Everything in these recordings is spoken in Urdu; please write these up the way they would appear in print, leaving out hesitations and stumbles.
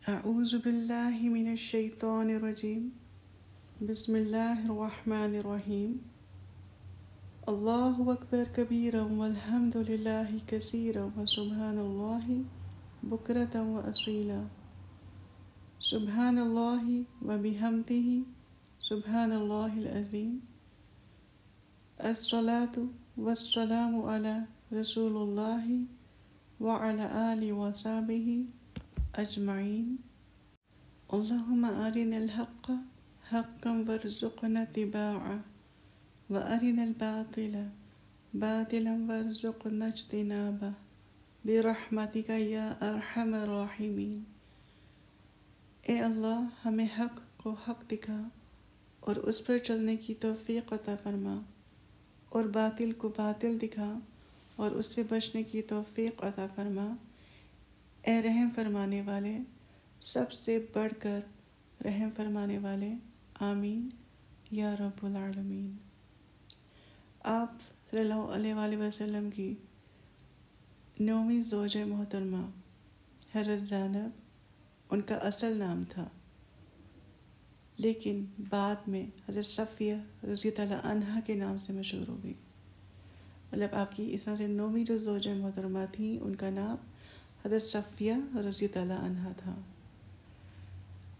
اعوذ باللہ من الشیطان الرجیم بسم اللہ الرحمن الرحیم اللہ اکبر کبیرا والحمد للہ کثیرا وسبحان اللہ بکرۃ واصیلا سبحان اللہ وبحمدہ سبحان اللہ العظیم الصلاۃ والسلام علی رسول اللہ وعلی آلہ وصحبہ اجمعین اللہم ارنا الحق حقا وارزقنا اتباعه وارنا الباطل باطلا وارزقنا اجتنابه برحمتک یا ارحم الراحمین۔ اے اللہ ہمیں حق کو حق دکھا اور اس پر چلنے کی توفیق عطا فرما، اور باطل کو باطل دکھا اور اس سے بچنے کی توفیق عطا فرما۔ اے رحم فرمانے والے، سب سے بڑھ کر رحم فرمانے والے، آمین یا رب العالمین۔ آپ صلی اللہ علیہ وآلہ وسلم کی 9ویں زوجہ محترمہ حضرت زینب ان کا اصل نام تھا، لیکن بعد میں حضرت صفیہ رضی اللہ عنہا کے نام سے مشہور ہو گئی۔ مطلب آپ کی اس طرح سے 9ویں جو زوجہ محترمہ تھیں ان کا نام حضرت صفیہ رضی اللہ عنہا تھا۔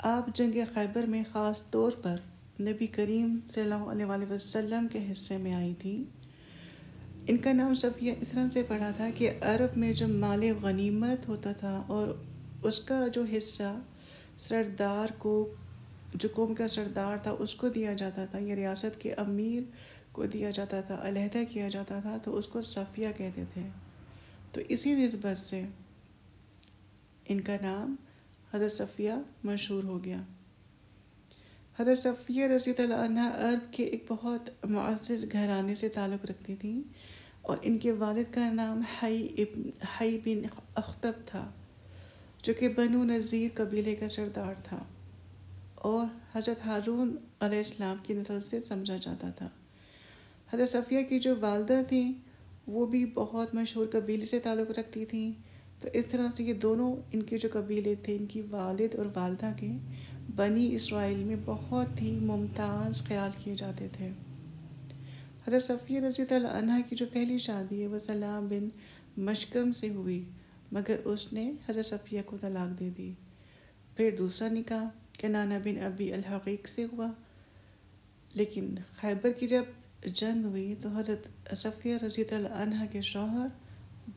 آپ جنگ خیبر میں خاص طور پر نبی کریم صلی اللہ علیہ وآلہ وسلم کے حصے میں آئی تھی۔ ان کا نام صفیہ اس طرح سے پڑا تھا کہ عرب میں جو مال غنیمت ہوتا تھا اور اس کا جو حصہ سردار کو، جو قوم کا سردار تھا اس کو دیا جاتا تھا، یا ریاست کے امیر کو دیا جاتا تھا، علیحدہ کیا جاتا تھا، تو اس کو صفیہ کہتے تھے۔ تو اسی نسبت سے ان کا نام حضرت صفیہ مشہور ہو گیا۔ حضرت صفیہ رضی اللہ عنہا عرب کے ایک بہت معزز گھرانے سے تعلق رکھتی تھیں، اور ان کے والد کا نام حی بن اخطب تھا، جو کہ بنو نذیر قبیلے کا سردار تھا اور حضرت ہارون علیہ السلام کی نسل سے سمجھا جاتا تھا۔ حضرت صفیہ کی جو والدہ تھیں وہ بھی بہت مشہور قبیلے سے تعلق رکھتی تھیں، تو اس طرح سے یہ دونوں ان کے جو قبیلے تھے، ان کی والد اور والدہ کے بنی اسرائیل میں بہت ہی ممتاز خیال کیے جاتے تھے۔ حضرت صفیہ رضی اللہ عنہا کی جو پہلی شادی ہے وہ سلام بن مشکم سے ہوئی، مگر اس نے حضرت صفیہ کو طلاق دے دی۔ پھر دوسرا نکاح کنانہ بن ابی الحقیق سے ہوا، لیکن خیبر کی جب جنگ ہوئی تو حضرت صفیہ رضی اللہ عنہا کے شوہر،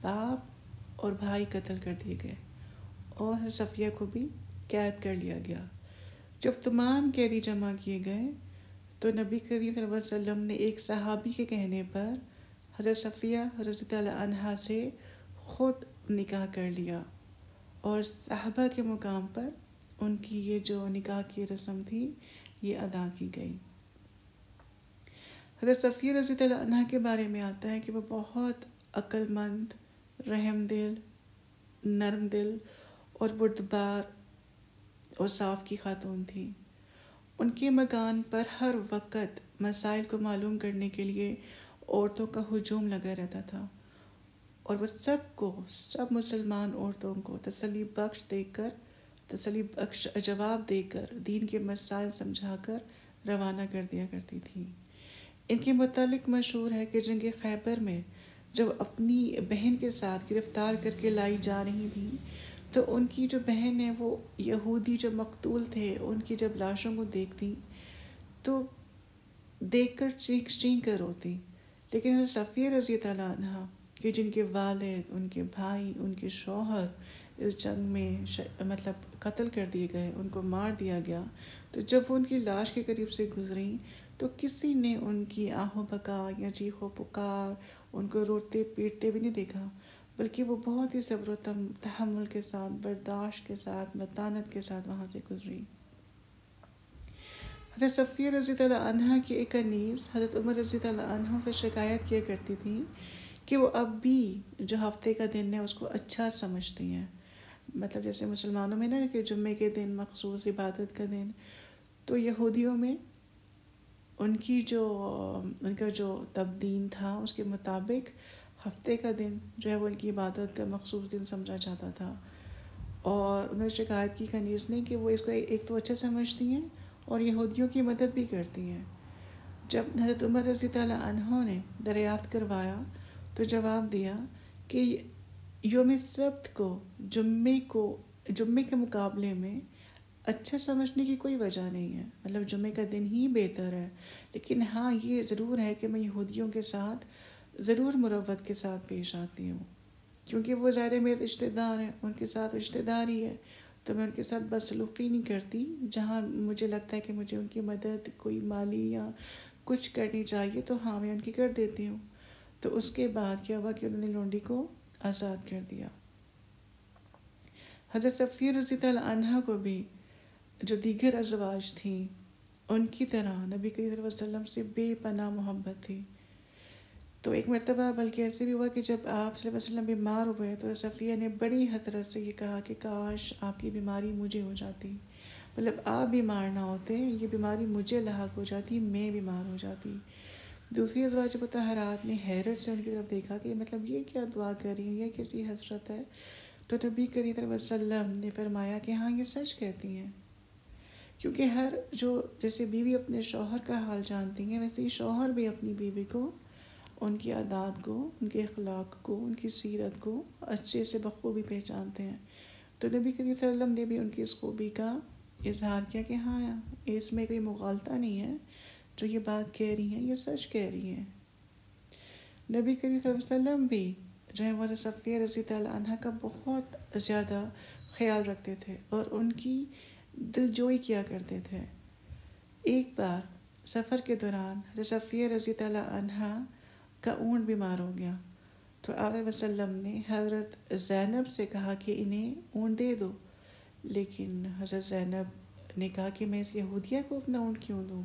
باپ اور بھائی قتل کر دیے گئے، اور حضرت صفیہ کو بھی قید کر لیا گیا۔ جب تمام قیدی جمع کیے گئے تو نبی کریم صلی اللہ علیہ وسلم نے ایک صحابی کے کہنے پر حضرت صفیہ رضی اللہ عنہا سے خود نکاح کر لیا، اور صحابہ کے مقام پر ان کی یہ جو نکاح کی رسم تھی یہ ادا کی گئی۔ حضرت صفیہ رضی اللہ عنہا کے بارے میں آتا ہے کہ وہ بہت عقل مند، رحم دل، نرم دل اور بردبار اور صاف کی خاتون تھی۔ ان کے مکان پر ہر وقت مسائل کو معلوم کرنے کے لیے عورتوں کا ہجوم لگا رہتا تھا، اور وہ سب مسلمان عورتوں کو تسلی بخش جواب دے کر دین کے مسائل سمجھا کر روانہ کر دیا کرتی تھی۔ ان کے متعلق مشہور ہے کہ جنگ خیبر میں جب اپنی بہن کے ساتھ گرفتار کر کے لائی جا رہی تھی تو ان کی جو بہن ہے وہ یہودی جو مقتول تھے ان کی جب لاشوں کو دیکھتی تو دیکھ کر چینک کر روتی، لیکن حضرت صفیہ رضی اللہ عنہا کہ جن کے والد، ان کے بھائی، ان کے شوہر اس جنگ میں مطلب قتل کر دیے گئے، ان کو مار دیا گیا، تو جب وہ ان کی لاش کے قریب سے گزریں تو کسی نے ان کی آہ و بکا یا چیخ و پکار، ان کو روتے پیٹتے بھی نہیں دیکھا، بلکہ وہ بہت ہی صبر و تحمل کے ساتھ، برداشت کے ساتھ، متانت کے ساتھ وہاں سے گزری۔ حضرت صفیہ رضی اللہ عنہا کی ایک انیس حضرت عمر رضی اللہ عنہ سے شکایت کیا کرتی تھی کہ وہ اب بھی جو ہفتے کا دن ہے اس کو اچھا سمجھتی ہیں، مطلب جیسے مسلمانوں میں نا کہ جمعے کے دن مخصوص عبادت کا دن، تو یہودیوں میں ان کا جو تبدین تھا اس کے مطابق ہفتے کا دن جو ہے وہ ان کی عبادت کا مخصوص دن سمجھا جاتا تھا۔ اور انہوں نے شکایت کی کنیز نے کہ وہ اس کو ایک تو اچھا سمجھتی ہیں اور یہودیوں کی مدد بھی کرتی ہیں۔ جب حضرت عمر رضی اللہ عنہ نے دریافت کروایا تو جواب دیا کہ یوم سبت کو جمعے کے مقابلے میں اچھا سمجھنے کی کوئی وجہ نہیں ہے، مطلب جمعے کا دن ہی بہتر ہے، لیکن ہاں یہ ضرور ہے کہ میں یہودیوں کے ساتھ ضرور مروت کے ساتھ پیش آتی ہوں، کیونکہ وہ ظاہر میرے رشتہ دار ہیں، ان کے ساتھ رشتہ داری ہے، تو میں ان کے ساتھ بدسلوکی نہیں کرتی۔ جہاں مجھے لگتا ہے کہ مجھے ان کی مدد کوئی مالی یا کچھ کرنی چاہیے تو ہاں میں ان کی کر دیتی ہوں۔ تو اس کے بعد کیا ہوا کہ انہوں نے لونڈی کو آزاد کر دیا۔ حضرت صفیہ رضی اللہ عنہ کو بھی جو دیگر ازواج تھیں ان کی طرح نبی کریم صلی اللہ علیہ وسلم سے بے پناہ محبت تھی۔ تو ایک مرتبہ بلکہ ایسے بھی ہوا کہ جب آپ صلی اللہ علیہ وسلم بیمار ہوئے تو صفیہ نے بڑی حسرت سے یہ کہا کہ کاش آپ کی بیماری مجھے ہو جاتی، مطلب آپ بیمار نہ ہوتے، یہ بیماری مجھے لاحق ہو جاتی، میں بیمار ہو جاتی۔ دوسری ازواج مطہرات نے حیرت سے ان کی طرف دیکھا کہ مطلب یہ کیا دعا کر رہی ہیں، یہ کیسی حسرت ہے؟ تو نبی کریم صلی اللہ علیہ وسلم نے فرمایا کہ ہاں یہ سچ کہتی ہیں، کیونکہ ہر جو جیسے بیوی اپنے شوہر کا حال جانتی ہیں ویسے ہی شوہر بھی اپنی بیوی کو، ان کی عادات کو، ان کے اخلاق کو، ان کی سیرت کو اچھے سے بخوبی پہچانتے ہیں۔ تو نبی کریم صلی اللہ علیہ وسلم نے بھی ان کی اس خوبی کا اظہار کیا کہ ہاں اس میں کوئی مغالطہ نہیں ہے، جو یہ بات کہہ رہی ہیں یہ سچ کہہ رہی ہیں۔ نبی کریم صلی اللہ علیہ وسلم بھی جو ہے وہ صفیہ رضی اللہ عنہ کا بہت زیادہ خیال رکھتے تھے اور ان کی دلجوئی کیا کرتے تھے۔ ایک بار سفر کے دوران حضرت صفیہ رضی اللہ عنہ کا اونٹ بیمار ہو گیا تو آپ علیہ وسلم نے حضرت زینب سے کہا کہ انہیں اونٹ دے دو، لیکن حضرت زینب نے کہا کہ میں اس یہودیہ کو اپنا اونٹ کیوں دوں؟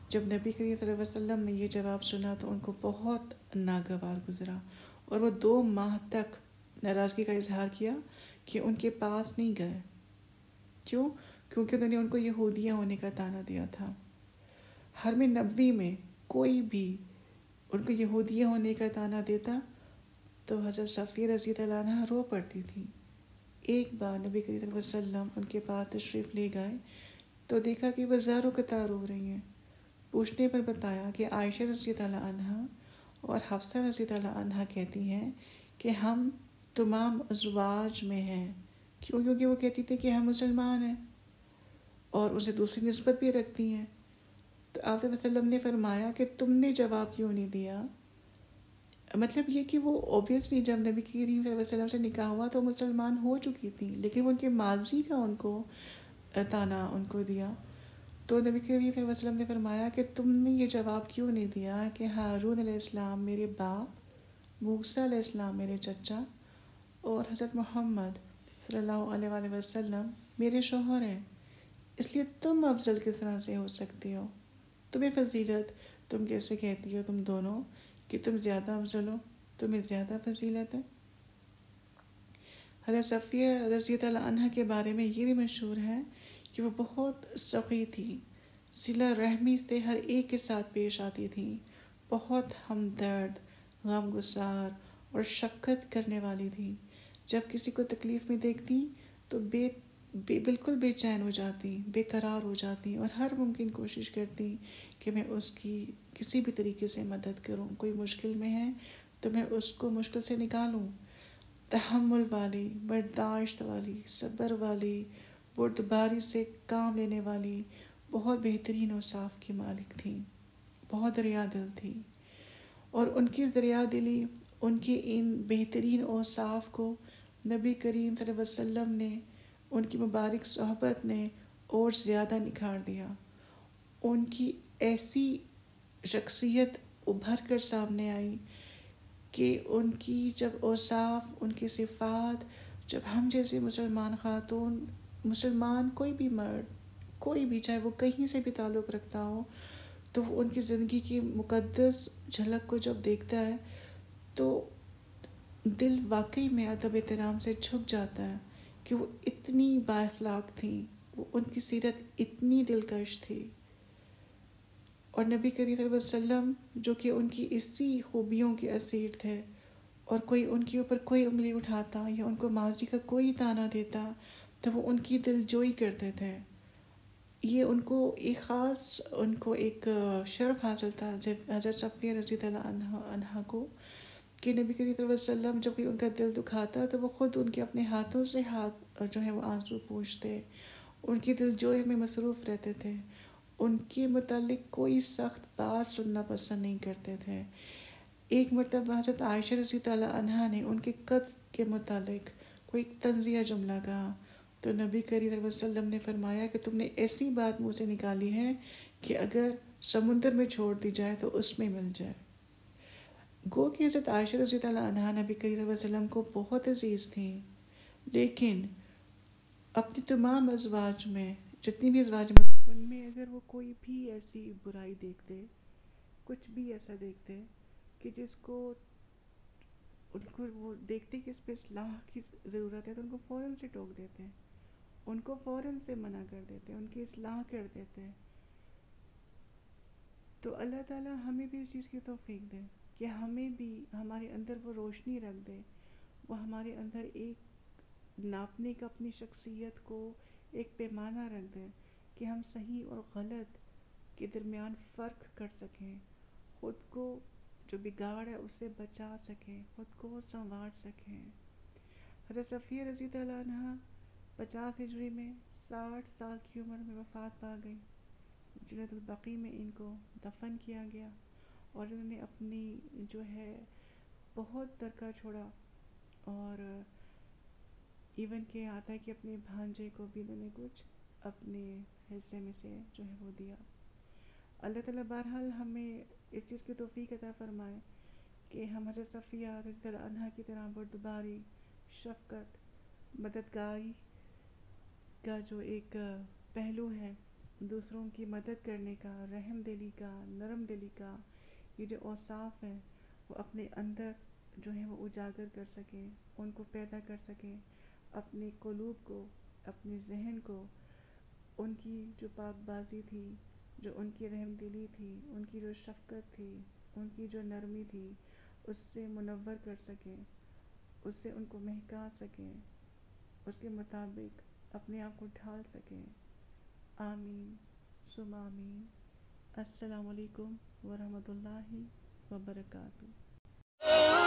جب نبی کریم صلی اللہ علیہ وسلم نے یہ جواب سنا تو ان کو بہت ناگوار گزرا اور وہ 2 ماہ تک ناراضگی کا اظہار کیا کہ ان کے پاس نہیں گئے۔ کیوں؟ کیونکہ انہوں نے ان کو یہودیہ ہونے کا طعنہ دیا تھا۔ حرم نبوی میں کوئی بھی ان کو یہودیہ ہونے کا طعنہ دیتا تو حضرت صفیہ رضی اللہ عنہ رو پڑتی تھی۔ ایک بار نبی کریم صلی اللہ علیہ وسلم ان کے پاس تشریف لے گئے تو دیکھا کہ وہ زاروں قطار رو رہی ہیں۔ پوچھنے پر بتایا کہ عائشہ رضی اللہ عنہ اور حفصہ رضی اللہ عنہ کہتی ہیں کہ ہم تمام ازواج میں ہیں۔ کیوں؟ کیونکہ وہ کہتی تھی کہ ہم مسلمان ہیں اور اسے دوسری نسبت بھی رکھتی ہیں۔ تو آپ صلی اللہ علیہ وسلم نے فرمایا کہ تم نے جواب کیوں نہیں دیا؟ مطلب یہ کہ وہ اوبیسلی جب نبی کریم صلی اللہ علیہ وسلم سے نکاح ہوا تو مسلمان ہو چکی تھیں، لیکن ان کے ماضی کا ان کو طعنہ ان کو دیا۔ تو نبی کریم صلی اللہ علیہ وسلم نے فرمایا کہ تم نے یہ جواب کیوں نہیں دیا کہ ہارون علیہ السلام میرے باپ، موسیٰ علیہ السلام میرے چچا اور حضرت محمد صلی اللہ علیہ وآلہ وسلم میرے شوہر ہیں، اس لیے تم افضل کس طرح سے ہو سکتی ہو؟ تمہیں فضیلت تم کیسے کہتی ہو تم دونوں کہ تم زیادہ افضل ہو، تمہیں زیادہ فضیلت ہے؟ حضرت صفیہ رضی اللہ عنہ کے بارے میں یہ بھی مشہور ہے کہ وہ بہت سخی تھی، صلہ رحمی سے ہر ایک کے ساتھ پیش آتی تھیں، بہت ہمدرد، غم گسار اور شفقت کرنے والی تھیں۔ جب کسی کو تکلیف میں دیکھتی تو بالکل بے چین ہو جاتی، بے قرار ہو جاتی اور ہر ممکن کوشش کرتی کہ میں اس کی کسی بھی طریقے سے مدد کروں۔ کوئی مشکل میں ہے تو میں اس کو مشکل سے نکالوں۔ تحمل والی، برداشت والی، صبر والی، بردباری سے کام لینے والی، بہت بہترین اوصاف کی مالک تھیں، بہت دریا دل تھی۔ اور ان کی دریا دلی، ان کی ان بہترین اوصاف کو نبی کریم صلی اللہ علیہ وسلم نے، ان کی مبارک صحبت نے اور زیادہ نکھار دیا۔ ان کی ایسی شخصیت ابھر کر سامنے آئی کہ ان کی جب اوصاف، ان کی صفات، جب ہم جیسے مسلمان خاتون، مسلمان کوئی بھی مرد، کوئی بھی چاہے وہ کہیں سے بھی تعلق رکھتا ہو، تو وہ ان کی زندگی کی مقدس جھلک کو جب دیکھتا ہے تو دل واقعی میں ادب احترام سے جھک جاتا ہے کہ وہ اتنی بااخلاق تھیں، وہ ان کی سیرت اتنی دلکش تھی۔ اور نبی کریم صلی اللہ علیہ وسلم جو کہ ان کی اسی خوبیوں کے اسیر تھے، اور کوئی ان کے اوپر کوئی انگلی اٹھاتا یا ان کو ماضی کا کوئی طعنہ دیتا تو وہ ان کی دل جوئی کرتے تھے. یہ ان کو ایک خاص ان کو ایک شرف حاصل تھا جب حضرت صفیہ رضی اللہ عنہا کو کہ نبی کریم صلی اللہ علیہ وسلم جب کوئی ان کا دل دکھاتا تو وہ خود ان کے اپنے ہاتھوں سے ہاتھ جو ہے وہ آنسو پوچھتے. ان کی دل جوئی میں مصروف رہتے تھے. ان کے متعلق کوئی سخت بات سننا پسند نہیں کرتے تھے. ایک مرتبہ حضرت عائشہ رضی اللہ عنہا نے ان کے قد کے متعلق کوئی طنزیہ جملہ کہا تو نبی کریم صلی اللہ علیہ وسلم نے فرمایا کہ تم نے ایسی بات منہ سے نکالی ہے کہ اگر سمندر میں چھوڑ دی جائے تو اس میں مل جائے. گو کہ حضرت عائشہ رضی اللہ عنہا نبی کریم صلی اللہ علیہ وسلم کو بہت عزیز تھیں، لیکن اپنی تمام ازواج میں جتنی بھی ازواج ان میں اگر وہ کوئی بھی ایسی برائی دیکھتے، کچھ بھی ایسا دیکھتے کہ جس کو ان کو وہ دیکھتے کہ اس پہ اصلاح کی ضرورت ہے تو ان کو فوراً سے ٹوک دیتے ہیں، ان کو فوراً سے منع کر دیتے ہیں، ان کی اصلاح کر دیتے ہیں. تو اللہ تعالیٰ ہمیں بھی اس چیز کی توفیق دے کہ ہمیں بھی ہمارے اندر وہ روشنی رکھ دے، وہ ہمارے اندر ایک ناپنے کا اپنی شخصیت کو ایک پیمانہ رکھ دے کہ ہم صحیح اور غلط کے درمیان فرق کر سکیں، خود کو جو بگاڑ ہے اس سے بچا سکیں، خود کو سنوار سکیں. حضرت صفیہ رضی اللہ عنہا 50 ہجری میں 60 سال کی عمر میں وفات پا گئی. جنت البقیع میں ان کو دفن کیا گیا اور انہوں نے اپنی جو ہے بہت ترکہ چھوڑا اور ایون کہ آتا ہے کہ اپنے بھانجے کو بھی انہوں نے کچھ اپنے حصے میں سے جو ہے وہ دیا. اللہ تعالیٰ بہرحال ہمیں اس چیز کی توفیق عطا فرمائے کہ ہم حضرت صفیہ رضی اللہ عنہا کی طرح بردباری، شفقت، مددگاری کا جو ایک پہلو ہے، دوسروں کی مدد کرنے کا، رحم دلی کا، نرم دلی کا، یہ جو اوصاف ہیں وہ اپنے اندر جو ہے وہ اجاگر کر سکیں، ان کو پیدا کر سکیں، اپنے قلوب کو، اپنے ذہن کو ان کی جو پاک بازی تھی، جو ان کی رحم دلی تھی، ان کی جو شفقت تھی، ان کی جو نرمی تھی، اس سے منور کر سکیں، اس سے ان کو مہکا سکیں، اس کے مطابق اپنے آپ کو ڈھال سکیں. آمین ثم آمین. السلام علیکم ورحمۃ اللہ وبرکاتہ.